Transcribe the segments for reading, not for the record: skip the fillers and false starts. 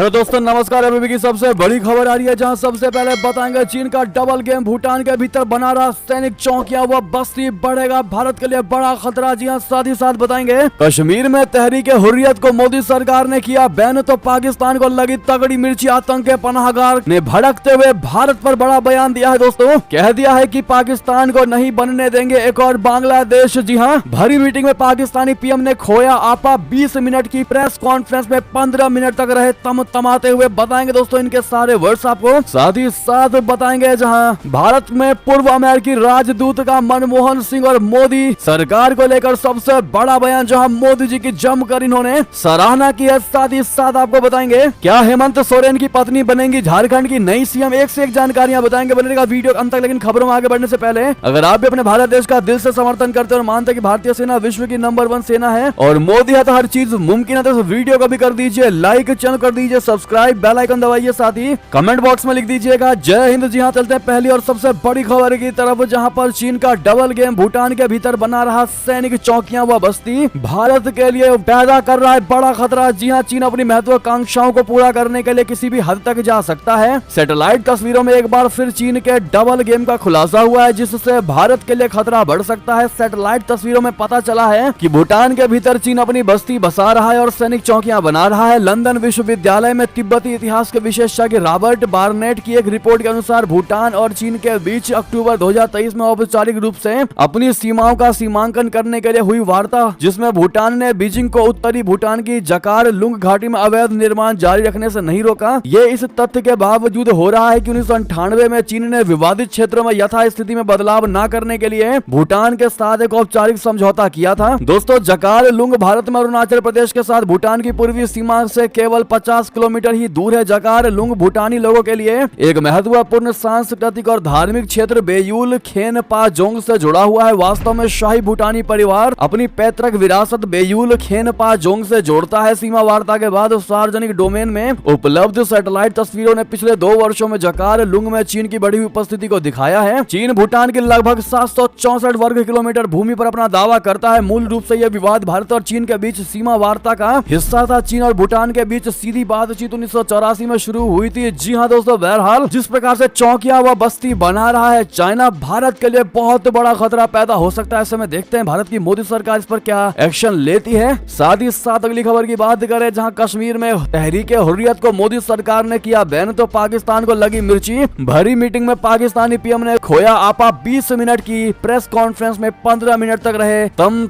Hello दोस्तों, नमस्कार। अभी की सबसे बड़ी खबर आ रही है, जहां सबसे पहले बताएंगे चीन का डबल गेम भूटान के भीतर बना रहा सैनिक चौकियां व बस्ती बढ़ेगा भारत के लिए बड़ा खतरा। जी हां, साथ ही साथ बताएंगे कश्मीर में तहरीके हुर्रियत को मोदी सरकार ने किया बैन, तो पाकिस्तान को लगी तगड़ी मिर्ची। आतंक के पनाहगार ने भड़कते हुए भारत पर बड़ा बयान दिया है। दोस्तों, कह दिया है कि पाकिस्तान को नहीं बनने देंगे एक और बांग्लादेश। जी हां, भरी मीटिंग में पाकिस्तानी पीएम ने खोया आपा। 20 मिनट की प्रेस कॉन्फ्रेंस में 15 मिनट तक रहे तमाते हुए। बताएंगे दोस्तों इनके सारे वर्ड्स आपको। साथ ही साथ बताएंगे जहां भारत में पूर्व अमेरिकी राजदूत का मनमोहन सिंह और मोदी सरकार को लेकर सबसे बड़ा बयान, जहां मोदी जी की जमकर इन्होंने सराहना की है। साथ ही साथ आपको बताएंगे क्या हेमंत सोरेन की पत्नी बनेंगी झारखंड की नई सीएम। एक से एक जानकारियां बताएंगे, बनेगा वीडियो अंत तक। लेकिन खबरों में आगे बढ़ने से पहले अगर आप भी अपने भारत देश का दिल से समर्थन करते और मानते कि भारतीय सेना विश्व की नंबर 1 सेना है और मोदी है तो हर चीज मुमकिन है, तो वीडियो को भी कर दीजिए लाइक, चैनल कर दीजिए सब्सक्राइब, बेल आइकन दबाइए, साथ ही कमेंट बॉक्स में लिख दीजिएगा जय हिंद। जी हां, चलते हैं पहली और सबसे बड़ी खबर की तरफ, जहां पर चीन का डबल गेम भूटान के भीतर बना रहा सैनिक चौकियां व बस्ती भारत के लिए पैदा कर रहा है बड़ा खतरा। जी हां, चीन अपनी महत्वाकांक्षाओं को पूरा करने के लिए किसी भी हद तक जा सकता है। सैटेलाइट तस्वीरों में एक बार फिर चीन के डबल गेम का खुलासा हुआ है, जिससे भारत के लिए खतरा बढ़ सकता है। सैटेलाइट तस्वीरों में पता चला है कि भूटान के भीतर चीन अपनी बस्ती बसा रहा है और सैनिक चौकियां बना रहा है। लंदन विश्वविद्यालय में तिब्बती इतिहास के विशेषज्ञ रॉबर्ट बार्नेट की एक रिपोर्ट के अनुसार भूटान और चीन के बीच अक्टूबर 2023 में औपचारिक रूप से अपनी सीमाओं का सीमांकन करने के लिए हुई वार्ता, जिसमें भूटान ने बीजिंग को उत्तरी भूटान की जकार लुंग घाटी में अवैध निर्माण जारी रखने से नहीं रोका। ये इस तथ्य के बावजूद हो रहा है कि 1998 में चीन ने विवादित क्षेत्रों में यथास्थिति में बदलाव न करने के लिए भूटान के साथ एक औपचारिक समझौता किया था। दोस्तों, जकार लुंग भारत में अरुणाचल प्रदेश के साथ भूटान की पूर्वी सीमा से केवल 50 किलोमीटर ही दूर है। जकार लुंग भूटानी लोगों के लिए एक महत्वपूर्ण सांस्कृतिक और धार्मिक क्षेत्र बेयूल खेनपा जोंग से जुड़ा हुआ है। वास्तव में शाही भूटानी परिवार अपनी पैतृक विरासत बेयूल खेनपा जोंग से जोड़ता है। सीमा वार्ता के बाद सार्वजनिक डोमेन में उपलब्ध सैटेलाइट तस्वीरों ने पिछले 2 वर्षों में जकार लुंग में चीन की बढ़ी हुई उपस्थिति को दिखाया है। चीन भूटान की लगभग 764 वर्ग किलोमीटर भूमि पर अपना दावा करता है। मूल रूप से यह विवाद भारत और चीन के बीच सीमा वार्ता का हिस्सा था। चीन और भूटान के बीच सीधी बातचीत 1984 में शुरू हुई थी। जी हां दोस्तों, बहरहाल जिस प्रकार से चौकियां व बस्ती बना रहा है चाइना, भारत के लिए बहुत बड़ा खतरा पैदा हो सकता है। ऐसे में देखते हैं भारत की मोदी सरकार इस पर क्या एक्शन लेती है। साथ ही साथ अगली खबर की बात करें, जहां कश्मीर में तहरीके हुर्रियत को मोदी सरकार ने किया बैन, तो पाकिस्तान को लगी मिर्ची। भरी मीटिंग में पाकिस्तानी पीएम ने खोया आपा। 20 मिनट की प्रेस कॉन्फ्रेंस में 15 मिनट तक रहे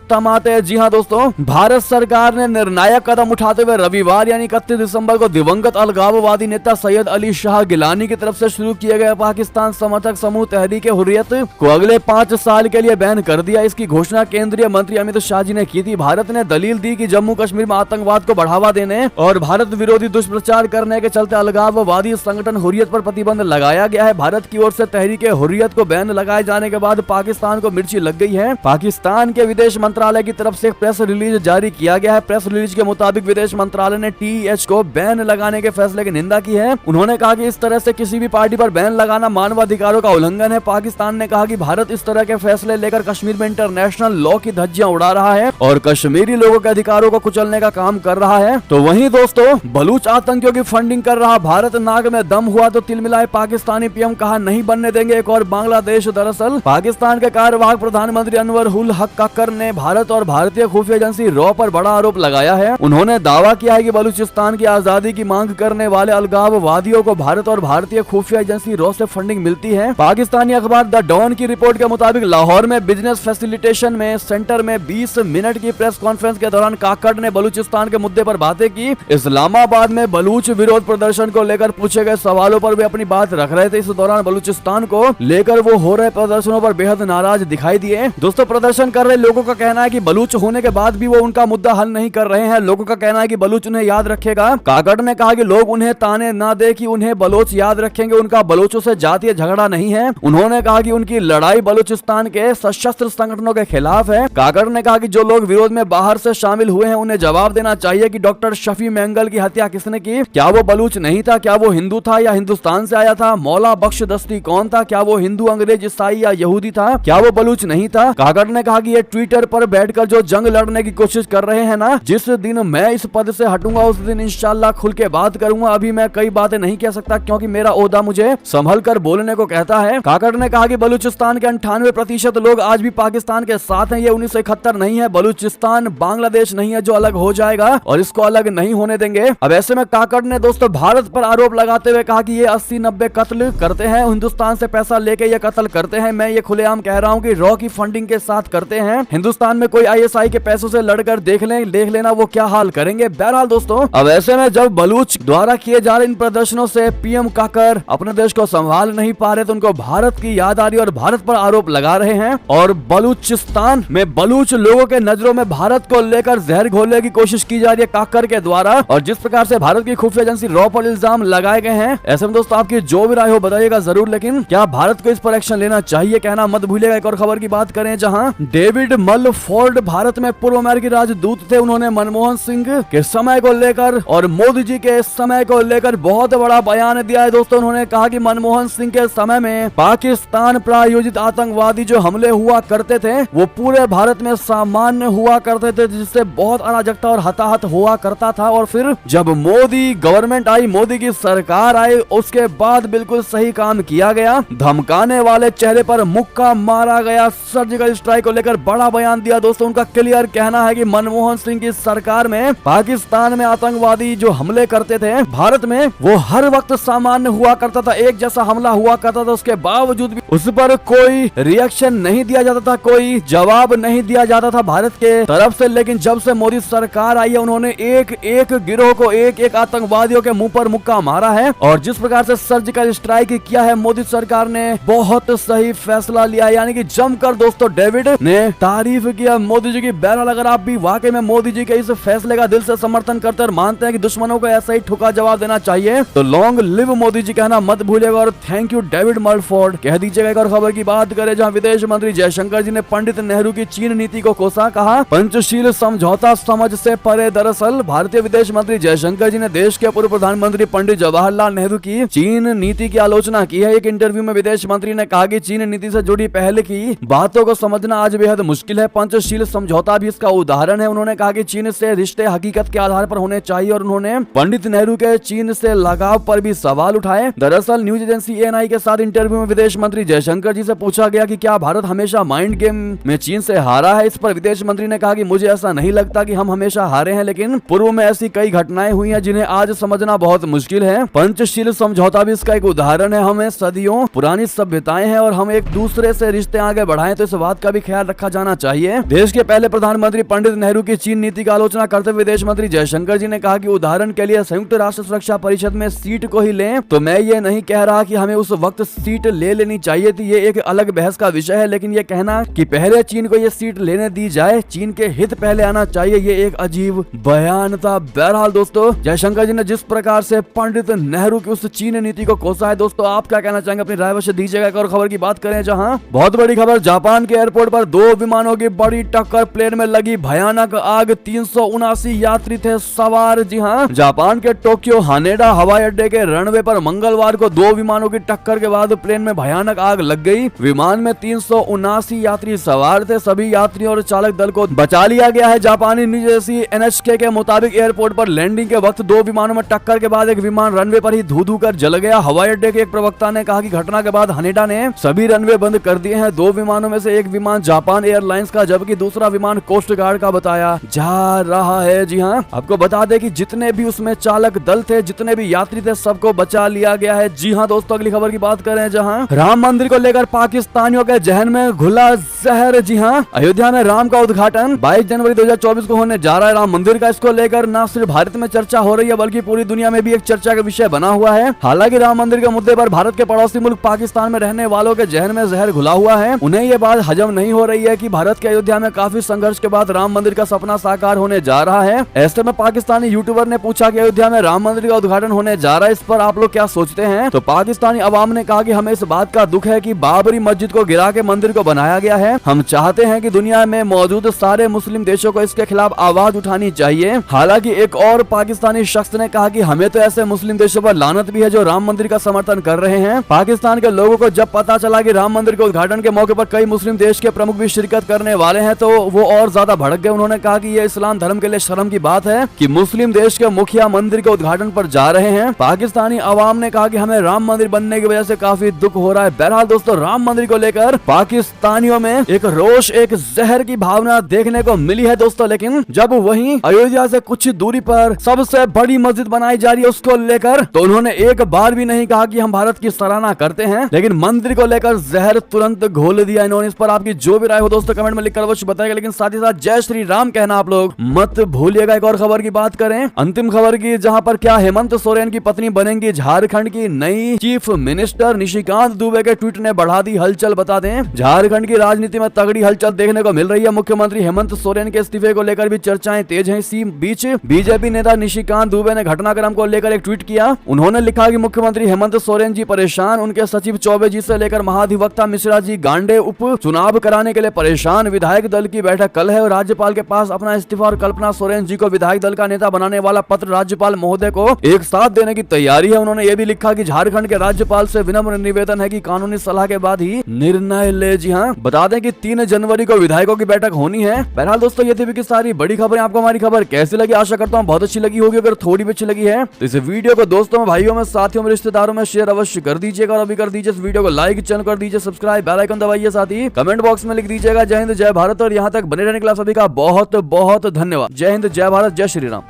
तमाते। जी हां दोस्तों, भारत सरकार ने निर्णायक कदम उठाते हुए रविवार यानी 31 दिसंबर को दिवंगत अलगाववादी नेता सैयद अली शाह गिलानी की तरफ से शुरू किए गए पाकिस्तान समर्थक समूह तहरीके हुर्रियत को अगले 5 साल के लिए बैन कर दिया। इसकी घोषणा केंद्रीय मंत्री अमित शाह जी ने की थी। भारत ने दलील दी कि जम्मू कश्मीर में आतंकवाद को बढ़ावा देने और भारत विरोधी दुष्प्रचार करने के चलते अलगाववादी संगठन हुर्रियत पर प्रतिबंध लगाया गया है। भारत की ओर से तहरीके हुर्रियत को बैन लगाए जाने के बाद पाकिस्तान को मिर्ची लग गई है। पाकिस्तान के विदेश मंत्रालय की तरफ से एक प्रेस रिलीज जारी किया गया है। प्रेस रिलीज के मुताबिक विदेश मंत्रालय ने टीएच को बैन लगाने के फैसले की निंदा की है। उन्होंने कहा कि इस तरह से किसी भी पार्टी पर बैन लगाना मानवाधिकारों का उल्लंघन है। पाकिस्तान ने कहा कि भारत इस तरह के फैसले लेकर कश्मीर में इंटरनेशनल लॉ की धज्जियां उड़ा रहा है और कश्मीरी लोगों के अधिकारों को कुचलने का काम कर रहा है। तो वहीं दोस्तों, बलूच आतंकियों की फंडिंग कर रहा भारत, नाक में दम हुआ तो तिल मिलाए पाकिस्तानी पीएम, कहा नहीं बनने देंगे एक और बांग्लादेश। दरअसल पाकिस्तान के कार्यवाहक प्रधानमंत्री अनवर उल हक कक्कर ने भारत और भारतीय खुफिया एजेंसी रॉ पर बड़ा आरोप लगाया है। उन्होंने दावा किया है कि बलूचिस्तान की आजादी की मांग करने वाले अलगाववादियों को भारत और भारतीय खुफिया एजेंसी रॉ से फंडिंग मिलती है। पाकिस्तानी अखबार द डॉन की रिपोर्ट के मुताबिक लाहौर में बिजनेस फैसिलिटेशन में सेंटर में 20 मिनट की प्रेस कॉन्फ्रेंस के दौरान काकड़ ने बलूचिस्तान के मुद्दे पर बातें की। इस्लामाबाद में बलूच विरोध प्रदर्शन को लेकर पूछे गए सवालों पर वे अपनी बात रख रहे थे। इस दौरान बलूचिस्तान को लेकर वो हो रहे प्रदर्शनों पर बेहद नाराज दिखाई दिए। दोस्तों, प्रदर्शन कर रहे लोगों का कहना है कि बलूच होने के बाद भी वो उनका मुद्दा हल नहीं कर रहे हैं। लोगों का कहना है कि बलूच उन्हें याद रखेगा। काकड़ ने कहा कि लोग उन्हें ताने ना दे कि उन्हें बलोच याद रखेंगे। उनका बलोचों से जातीय झगड़ा नहीं है। उन्होंने कहा कि उनकी लड़ाई बलूचिस्तान के सशस्त्र संगठनों के खिलाफ है। काकड़ ने कहा कि जो लोग विरोध में बाहर से शामिल हुए हैं उन्हें जवाब देना चाहिए कि डॉक्टर शफी मेंगल की हत्या किसने की। क्या वो बलूच नहीं था? क्या वो हिंदू था या हिंदुस्तान से आया था? मौला बख्श दस्ती कौन था? क्या वो हिंदू, अंग्रेज, ईसाई या यहूदी था? क्या वो बलूच नहीं था? काकड़ ने कहा कि ये ट्विटर पर बैठकर जो जंग लड़ने की कोशिश कर रहे हैं ना, जिस दिन मैं इस पद से हटूंगा उस दिन इंशाल्लाह खुल के बात करूंगा। अभी मैं कई बातें नहीं कह सकता क्योंकि मेरा ओहदा मुझे संभल कर बोलने को कहता है। काकड़ ने कहा कि बलूचिस्तान के 98% लोग आज भी पाकिस्तान के साथ हैं। ये 1971 नहीं है, बलूचिस्तान बांग्लादेश नहीं है जो अलग हो जाएगा और इसको अलग नहीं होने देंगे। अब ऐसे में काकड़ ने दोस्तों भारत पर आरोप लगाते हुए कहा कि ये 80-90 कत्ल करते हैं, हिंदुस्तान से पैसा लेके ये कत्ल करते हैं। मैं ये खुलेआम कह रहा हूँ कि रॉ की फंडिंग के साथ करते हैं। हिंदुस्तान में कोई ISI के पैसों से लड़कर देख लेना वो क्या हाल करेंगे। बहरहाल दोस्तों, अब ऐसे में जब बलूच द्वारा किए जा रहे इन प्रदर्शनों से PM काकड़ अपने देश को संभाल नहीं पा रहे तो उनको भारत की याद आ रही है और भारत पर आरोप लगा रहे हैं। और बलूचिस्तान में बलूच लोगों के नजरों में भारत को लेकर जहर घोलने की कोशिश की जा रही है काकड़ के द्वारा। और जिस प्रकार से भारत की खुफिया एजेंसी रॉ पर इल्जाम लगाए गए हैं, ऐसे में दोस्तों आपकी जो भी राय हो बताइएगा जरूर। लेकिन क्या भारत को इस पर एक्शन लेना चाहिए, कहना मत भूलिएगा। एक और खबर की बात करें जहां डेविड मलफोर्ड भारत में पूर्व अमेरिकी राजदूत थे, उन्होंने मनमोहन सिंह के समय को लेकर और मोदी जी के समय को लेकर बहुत बड़ा बयान दिया है। दोस्तों उन्होंने कहा कि मनमोहन सिंह के समय में पाकिस्तान प्रायोजित आतंकवादी जो हमले हुआ करते थे वो पूरे भारत में सामान्य हुआ करते थे, जिससे बहुत अराजकता और हताहत हुआ करता था। और फिर जब मोदी गवर्नमेंट आई, मोदी की सरकार आई, उसके बाद बिल्कुल सही काम किया गया। धमकाने वाले चेहरे पर मुक्का मारा गया। सर्जिकल स्ट्राइक को लेकर बड़ा बयान दिया। दोस्तों उनका क्लियर कहना है कि मनमोहन सिंह की सरकार में पाकिस्तान में आतंकवादी जो हमले करते थे भारत में वो हर वक्त सामान्य हुआ करता था, एक जैसा हमला हुआ करता था। उसके बावजूद भी उस पर कोई रिएक्शन नहीं दिया जाता था, कोई जवाब नहीं दिया जाता था भारत के तरफ से। लेकिन जब से मोदी सरकार आई है उन्होंने एक एक गिरोह को, एक एक आतंकवादियों के मुंह पर मुक्का मारा है। और जिस प्रकार से सर्जिकल स्ट्राइक किया है मोदी सरकार ने, बहुत सही फैसला लिया। यानी कि जमकर दोस्तों डेविड ने तारीफ किया मोदी जी की। बहरहाल अगर आप भी वाकई में मोदी जी के इस फैसले का दिल से समर्थन करते और मानते हैं कि दुश्मनों को ऐसा ही ठुका जवाब देना चाहिए तो लॉन्ग लिव मोदी जी कहना मत भूलिएगा और थैंक यू डेविड मलफोर्ड कह दीजिएगा। एक और खबर की बात करें जहां विदेश मंत्री जयशंकर जी ने पंडित नेहरू की चीन नीति को कोसा। कहा पंचशील समझौता समझ से परे। दरअसल भारतीय विदेश मंत्री जयशंकर जी ने देश के पूर्व प्रधानमंत्री पंडित जवाहरलाल नेहरू की चीन नीति की आलोचना की है। एक इंटरव्यू में विदेश मंत्री ने कहा कि चीन नीति से जुड़ी पहले की बातों को समझना आज बेहद मुश्किल है। पंचशील समझौता भी इसका उदाहरण है। उन्होंने कहा कि चीन से रिश्ते हकीकत के आधार पर होने चाहिए और उन्होंने पंडित नेहरू के चीन से लगाव पर भी सवाल उठाए। दरअसल न्यूज एजेंसी ANI के साथ इंटरव्यू में विदेश मंत्री जयशंकर जी से पूछा गया कि क्या भारत हमेशा माइंड गेम में चीन से हारा है। इस पर विदेश मंत्री ने कहा कि मुझे ऐसा नहीं लगता कि हम हमेशा हारे हैं, लेकिन पूर्व में ऐसी कई घटनाएं हुई हैं जिन्हें आज समझना बहुत मुश्किल है। पंचशील समझौता भी इसका एक उदाहरण है। हमें सदियों पुरानी सभ्यताएं हैं और हम एक दूसरे से रिश्ते आगे बढ़ाएं तो इस बात का भी ख्याल रखा जाना चाहिए। देश के पहले प्रधानमंत्री पंडित नेहरू की चीन नीति की आलोचना करते हुए विदेश मंत्री जयशंकर जी ने कहा कि उदाहरण के लिए संयुक्त राष्ट्र सुरक्षा परिषद में सीट को ही लें तो मैं ये नहीं कह रहा कि हमें उस वक्त सीट ले लेनी चाहिए थी, ये एक अलग बहस का विषय है। लेकिन ये कहना कि पहले चीन को ये सीट लेने दी जाए, चीन के हित पहले आना चाहिए, ये एक अजीब बयान था। बहरहाल दोस्तों जयशंकर जी ने जिस प्रकार से पंडित नेहरू की उस चीन नीति को कोसा है, दोस्तों आप क्या कहना चाहेंगे अपनी राय अवश्य दीजिएगा। एक और खबर की बात करें जहां बहुत बड़ी खबर, जापान के एयरपोर्ट पर 2 विमानों की बड़ी टक्कर, प्लेन में लगी भयानक आग, 379 यात्री थे सवार। जी हाँ, जापान के टोक्यो हानेडा हवाई अड्डे के रनवे पर मंगलवार को 2 विमानों की टक्कर के बाद प्लेन में भयानक आग लग गई। विमान में 379 यात्री सवार थे, सभी यात्रियों और चालक दल को बचा लिया गया है। जापानी न्यूज एजेंसी NHK के मुताबिक एयरपोर्ट पर लैंडिंग के वक्त 2 विमानों में टक्कर के बाद एक विमान रनवे पर ही धू कर जल गया। हवाई अड्डे के एक प्रवक्ता ने कहा कि घटना के बाद हानेडा ने सभी रनवे बंद कर दिए हैं। 2 विमानों में से एक विमान जापान एयरलाइंस का जबकि दूसरा विमान कोस्ट गार्ड का बताया जा रहा है। जी हाँ, आपको बता दें कि जितने भी उसमें चालक दल थे, जितने भी यात्री थे, सबको बचा लिया गया है। जी हाँ दोस्तों, अगली खबर की बात करें जहां राम मंदिर को लेकर पाकिस्तानियों के जहन में घुला जहर। जी हाँ, अयोध्या में राम का उद्घाटन 22 जनवरी 2024 को होने जा रहा है राम मंदिर का। इसको लेकर न सिर्फ भारत में चर्चा हो रही है बल्कि पूरी दुनिया में भी एक चर्चा का विषय बना हुआ है। हालांकि राम मंदिर के मुद्दे पर भारत के पड़ोसी मुल्क पाकिस्तान में रहने वालों के जहन में जहर घुला हुआ है। उन्हें ये बात हजम नहीं हो रही है कि भारत के अयोध्या में काफी संघर्ष के बाद राम मंदिर का सपना साकार होने जा रहा है। ऐसे में पाकिस्तानी यूट्यूबर ने पूछा कि अयोध्या में राम मंदिर का उद्घाटन होने जा रहा है, इस पर आप लोग क्या सोचते हैं। तो पाकिस्तानी अवाम ने कहा कि हमें इस बात का दुख है कि बाबरी मस्जिद को गिरा के मंदिर को बनाया गया है। हम चाहते हैं कि दुनिया में मौजूद सारे मुस्लिम देशों को इसके खिलाफ आवाज उठानी चाहिए। हालांकि एक और पाकिस्तानी शख्स ने कहा कि हमें तो ऐसे मुस्लिम देशों पर लानत भी है जो राम मंदिर का समर्थन कर रहे हैं। पाकिस्तान के लोगों को जब पता चला कि राम मंदिर के उद्घाटन के मौके पर कई मुस्लिम देश के प्रमुख भी शिरकत करने वाले हैं तो वो और ज्यादा भड़क गए। उन्होंने कहा कि यह इस्लाम धर्म के लिए शर्म की बात है कि मुस्लिम देश के मुखिया मंदिर के उद्घाटन पर जा रहे हैं। पाकिस्तानी अवाम ने कहा कि हमें राम मंदिर बनने की वजह से काफी दुख हो रहा है। बहरहाल दोस्तों, राम मंदिर को लेकर पाकिस्तानियों में एक रोष, एक जहर की भावना देखने को मिली है दोस्तों। लेकिन जब वहीं अयोध्या से कुछ दूरी पर सबसे बड़ी मस्जिद बनाई जा रही है उसको लेकर, तो उन्होंने एक बार भी नहीं कहा कि हम भारत की सराहना करते हैं, लेकिन मंदिर को लेकर जहर तुरंत घोल दिया इन्होंने। इस पर आपकी जो भी राय हो दोस्तों कमेंट में लिखकर अवश्य बताइएगा। लेकिन साथ ही साथ जय श्री राम कहना आप लोग मत भूलिएगा। एक और खबर की बात करें, अंतिम खबर की, जहां पर क्या हेमंत सोरेन की पत्नी बनेंगी झारखंड की नई चीफ मिनिस्टर। निशिकांत दुबे के ट्वीट ने बढ़ा दी हलचल। बता दें, झारखंड की राजनीति में तगड़ी हलचल देखने को मिल रही है। मुख्यमंत्री हेमंत सोरेन के इस्तीफे को लेकर भी चर्चाएं तेज हैं। इसी बीच बीजेपी नेता निशिकांत दुबे ने घटनाक्रम को लेकर एक ट्वीट किया। उन्होंने लिखा कि मुख्यमंत्री हेमंत सोरेन जी परेशान, उनके सचिव चौबे जी से लेकर महाधिवक्ता मिश्रा जी गांडे उप चुनाव कराने के लिए परेशान। विधायक दल की बैठक कल है और राज्यपाल के पास अपना इस्तीफा और कल्पना सोरेन जी को विधायक दल का नेता बनाने वाला पत्र राज्यपाल महोदय को एक साथ देने की तैयारी है। उन्होंने ये भी लिखा कि झारखंड के राज्यपाल से विनम्र निवेदन है कि कानूनी सलाह के बाद ही निर्णय ले। जी हाँ, बता दें कि 3 जनवरी को विधायकों की बैठक होनी है। बहरहाल दोस्तों, ये थी सारी बड़ी खबरें। आपको हमारी खबर कैसी लगी? आशा करता हूँ बहुत अच्छी लगी होगी। अगर थोड़ी भी अच्छी लगी है तो इस वीडियो को दोस्तों में, भाइयों में, साथियों में, रिश्तेदारों में शेयर अवश्य कर दीजिएगा। और अभी कर दीजिए इस वीडियो को लाइक, चैनल कर दीजिए सब्सक्राइब, बेल आइकन दबाइए, साथ ही कमेंट बॉक्स में लिख दीजिएगा जय हिंद जय भारत। और यहाँ तक बने रहने के लिए सभी का बहुत बहुत धन्यवाद। जय हिंद, जय भारत, जय श्री राम।